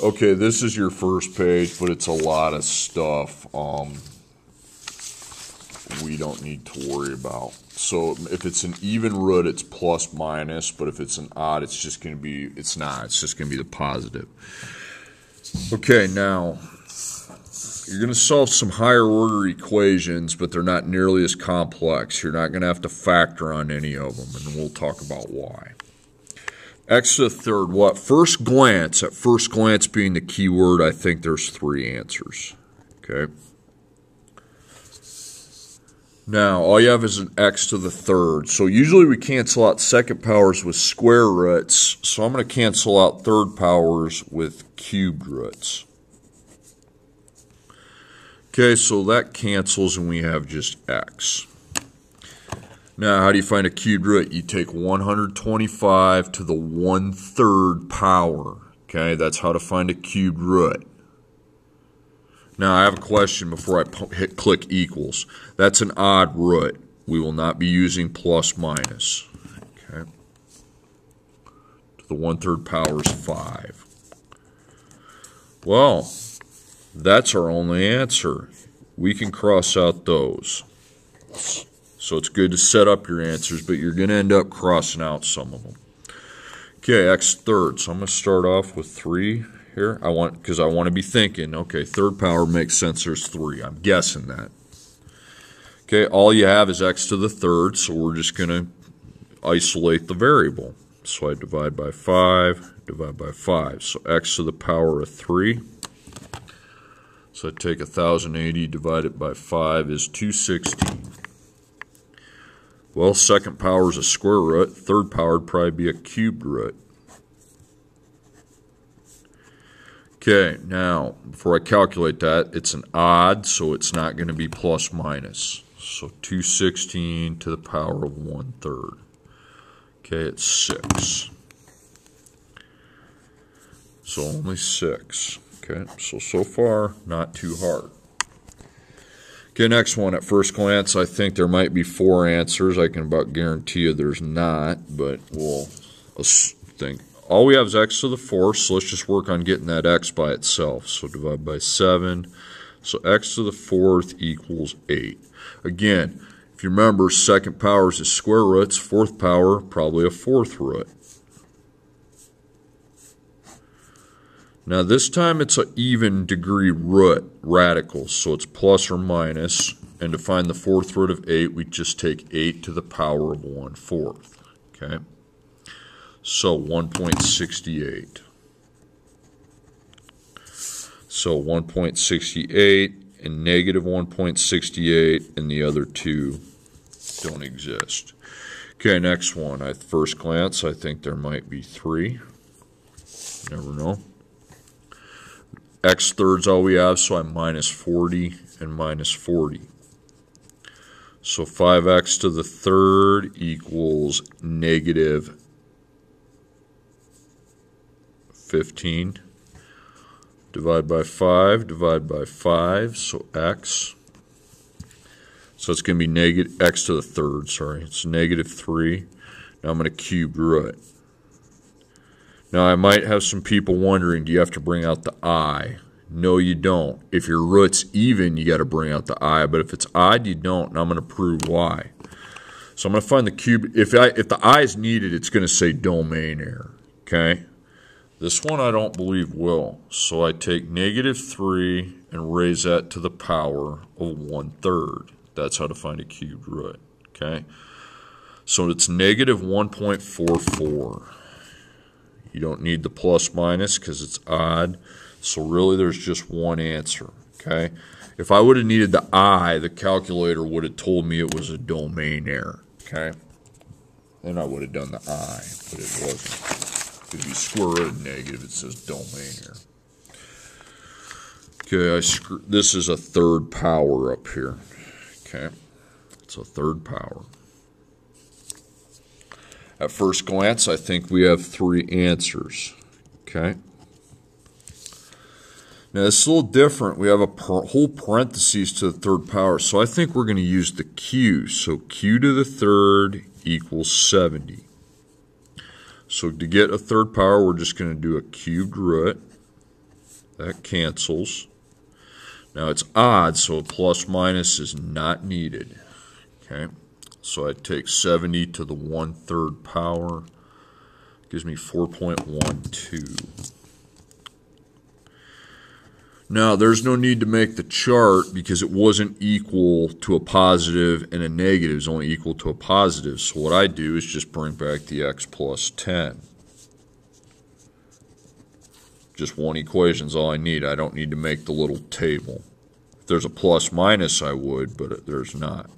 Okay, this is your first page, but it's a lot of stuff we don't need to worry about. So if it's an even root, it's plus minus, but if it's an odd, it's just going to be, it's not, it's just going to be the positive. Okay, now, you're going to solve some higher order equations, but they're not nearly as complex. You're not going to have to factor on any of them, and we'll talk about why. X to the third, what? First glance, at first glance being the key word, I think there's 3 answers. Okay. Now, all you have is an x to the third. So usually we cancel out second powers with square roots. So I'm going to cancel out third powers with cubed roots. Okay, so that cancels and we have just x. Now, how do you find a cubed root? You take 125 to the 1/3 power. Okay, that's how to find a cubed root. Now, I have a question before I hit click equals. That's an odd root. We will not be using plus minus. Okay. To the 1/3 power is 5. Well, that's our only answer. We can cross out those. So it's good to set up your answers, but you're going to end up crossing out some of them. Okay, x third. So I'm going to start off with 3 here. Because I want to be thinking, okay, third power makes sense, there's 3. I'm guessing that. Okay, all you have is x to the third, so we're just going to isolate the variable. So I divide by 5, divide by 5. So x to the power of 3. So I take 1080 divided by 5 is 216. Well, second power is a square root. Third power would probably be a cubed root. Okay, now, before I calculate that, it's an odd, so it's not going to be plus minus. So 216 to the power of 1/3. Okay, it's 6. So only 6. Okay, so far, not too hard. Okay, next one. At first glance, I think there might be 4 answers. I can about guarantee you there's not, but let's think. All we have is x to the 4th, so let's just work on getting that x by itself. So divide by 7. So x to the 4th equals 8. Again, if you remember, second power is square roots, fourth power, probably a 4th root. Now this time it's an even degree root, radical, so it's plus or minus. And to find the 4th root of 8, we just take 8 to the power of 1/4. Okay? So 1.68. So 1.68 and negative 1.68, and the other 2 don't exist. Okay, next one. At first glance, I think there might be 3. Never know. X third's all we have, so I'm minus 40 and minus 40. So 5x to the third equals negative 15. Divide by 5, divide by 5, so x. So it's going to be negative x to the third, sorry. It's negative 3. Now I'm going to cube root. Now I might have some people wondering, do you have to bring out the I? No, you don't. If your root's even, you got to bring out the I. But if it's odd, you don't, and I'm going to prove why. So I'm going to find the cube. If the I is needed, it's going to say domain error, okay? This one I don't believe will. So I take negative 3 and raise that to the power of 1/3. That's how to find a cubed root, okay? So it's negative 1.44. You don't need the plus minus because it's odd. So really there's just one answer, okay? If I would have needed the I, the calculator would have told me it was a domain error, okay? And I would have done the I, but it wasn't. If you square root of negative, it says domain error. Okay, this is a third power up here, okay? It's a third power. At first glance, I think we have 3 answers, okay? Now, it's a little different. We have a whole parentheses to the third power, so I think we're going to use the q. So q to the third equals 70. So to get a third power, we're just going to do a cubed root. That cancels. Now it's odd, so a plus minus is not needed. Okay, so I take 70 to the 1/3 power. Gives me 4.12. Now, there's no need to make the chart because it wasn't equal to a positive and a negative. It's only equal to a positive. So what I do is just bring back the x plus 10. Just one equation is all I need. I don't need to make the little table. If there's a plus minus, I would, but there's not.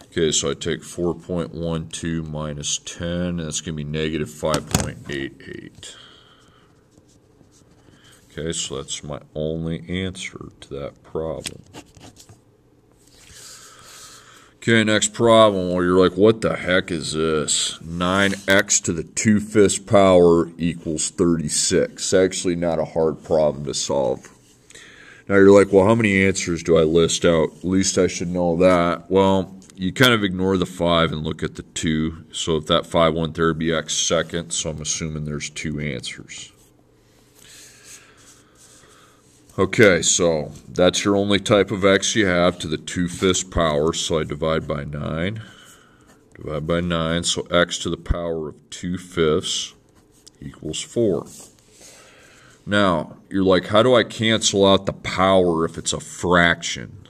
Okay, so I take 4.12 minus 10, and that's going to be negative 5.88. Okay, so that's my only answer to that problem. Okay, next problem. Well, you're like, what the heck is this? 9x to the 2/5 power equals 36. It's actually not a hard problem to solve. Now you're like, well, how many answers do I list out? At least I should know that. Well, you kind of ignore the 5 and look at the 2. So if that 5 went there, it'd be x seconds. So I'm assuming there's 2 answers. Okay, so that's your only type of x you have to the 2/5 power. So I divide by 9. Divide by 9. So x to the power of 2/5 equals 4. Now, you're like, how do I cancel out the power if it's a fraction?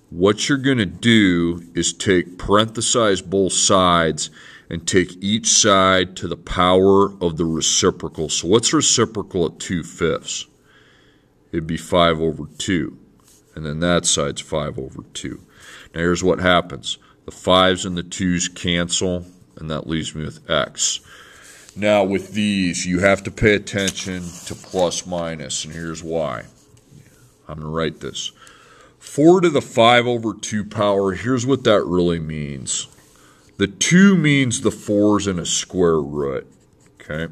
What you're going to do is parenthesize both sides and take each side to the power of the reciprocal. So what's reciprocal at 2/5? It'd be 5 over 2. And then that side's 5 over 2. Now here's what happens. The 5s and the 2s cancel, and that leaves me with x. Now with these, you have to pay attention to plus minus, and here's why. I'm going to write this. 4 to the 5 over 2 power, here's what that really means. The 2 means the 4's in a square root, okay?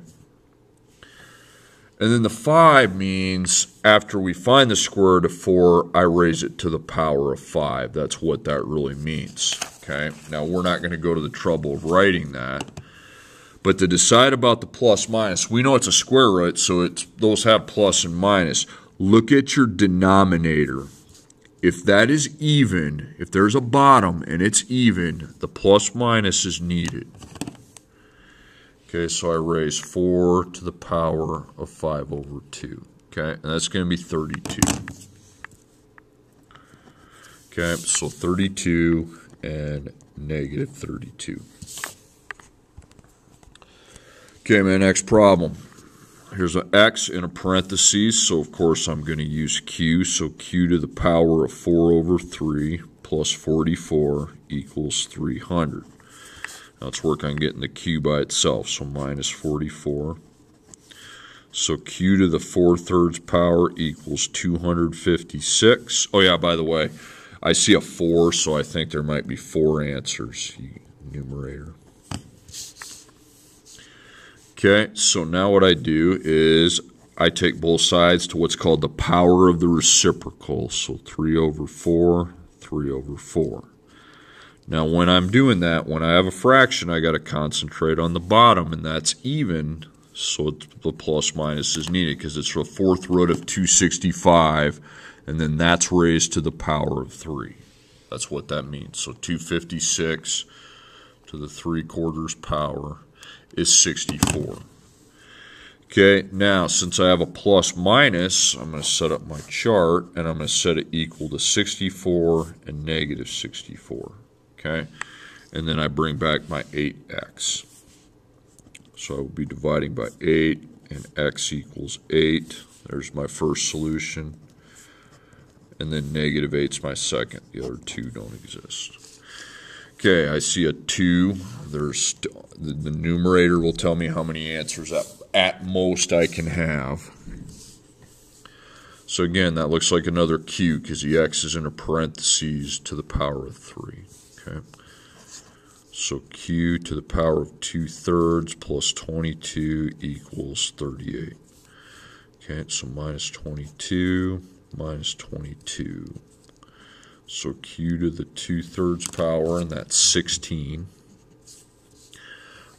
And then the 5 means after we find the square root of 4, I raise it to the power of 5. That's what that really means, okay? Now, we're not going to go to the trouble of writing that. But to decide about the plus minus, we know it's a square root, so those have plus and minus. Look at your denominator. If that is even, if there's a bottom and it's even, the plus minus is needed. Okay, so I raise 4 to the power of 5 over 2. Okay, and that's going to be 32. Okay, so 32 and negative 32. Okay, my next problem. Here's an x in a parentheses, so of course I'm going to use q. So q to the power of 4 over 3 plus 44 equals 300. Now let's work on getting the q by itself, so minus 44. So q to the 4/3 power equals 256. Oh yeah, by the way, I see a 4, so I think there might be 4 answers, numerator. Okay, so now what I do is I take both sides to what's called the power of the reciprocal. So 3 over 4, 3 over 4. Now when I'm doing that, when I have a fraction, I got to concentrate on the bottom, and that's even, so the plus minus is needed because it's the 4th root of 265, and then that's raised to the power of 3. That's what that means. So 256 to the 3/4 power is 64. Okay, now since I have a plus minus, I'm going to set up my chart, and I'm going to set it equal to 64 and negative 64. Okay, and then I bring back my 8x. So I will be dividing by 8, and x equals 8. There's my first solution. And then negative 8's my second. The other two don't exist. Okay, I see a 2. There's the numerator will tell me how many answers at most I can have. So again, that looks like another q because the x is in a parentheses to the power of 3. Okay, so q to the power of 2/3 plus 22 equals 38. Okay, so minus 22 minus 22. So q to the 2/3 power, and that's 16.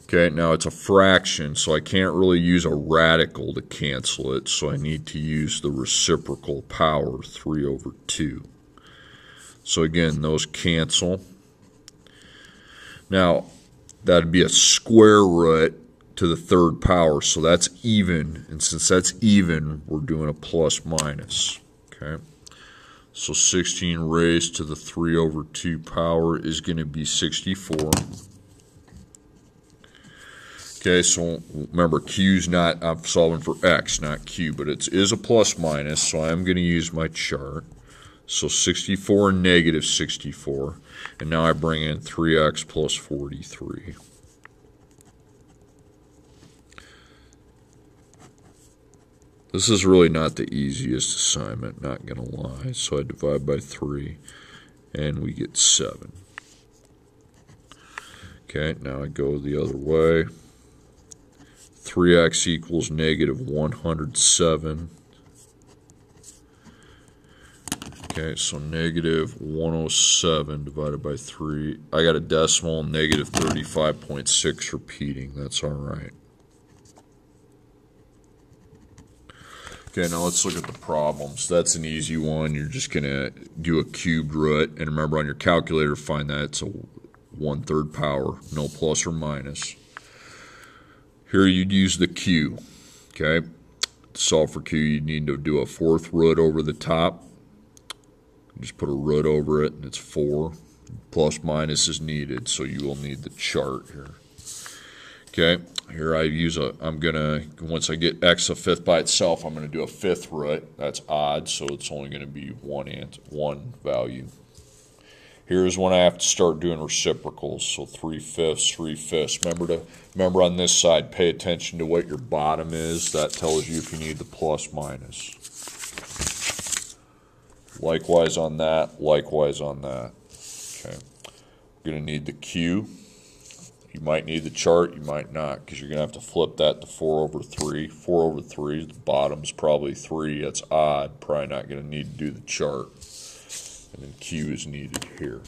Okay, now it's a fraction, so I can't really use a radical to cancel it, so I need to use the reciprocal power, 3 over 2. So again, those cancel. Now, that'd be a square root to the third power, so that's even, and since that's even, we're doing a plus minus. Okay, so 16 raised to the 3 over 2 power is going to be 64. Okay, so remember, Q's not, I'm solving for X, not Q, but it is a plus minus, so I'm going to use my chart. So 64 and negative 64, and now I bring in 3x plus 43. This is really not the easiest assignment, not going to lie. So I divide by 3, and we get 7. Okay, now I go the other way. 3x equals negative 107. Okay, so negative 107 divided by 3. I got a decimal, negative 35.6 repeating. That's all right. Okay, now let's look at the problems. That's an easy one. You're just going to do a cubed root. And remember, on your calculator, find that it's a 1/3 power, no plus or minus. Here you'd use the q. Okay, to solve for q, you need to do a 4th root over the top. Just put a root over it, and it's 4. Plus minus is needed, so you will need the chart here. Okay, here I use once I get x a 5th by itself, I'm going to do a 5th root. That's odd, so it's only going to be one value. Here's when I have to start doing reciprocals, so 3/5, 3/5. Remember on this side, pay attention to what your bottom is. That tells you if you need the plus minus. Likewise on that, likewise on that. Okay, we're going to need the q. You might need the chart, you might not, because you're going to have to flip that to 4 over 3. 4 over 3, the bottom's probably 3. That's odd. Probably not going to need to do the chart. And then q is needed here.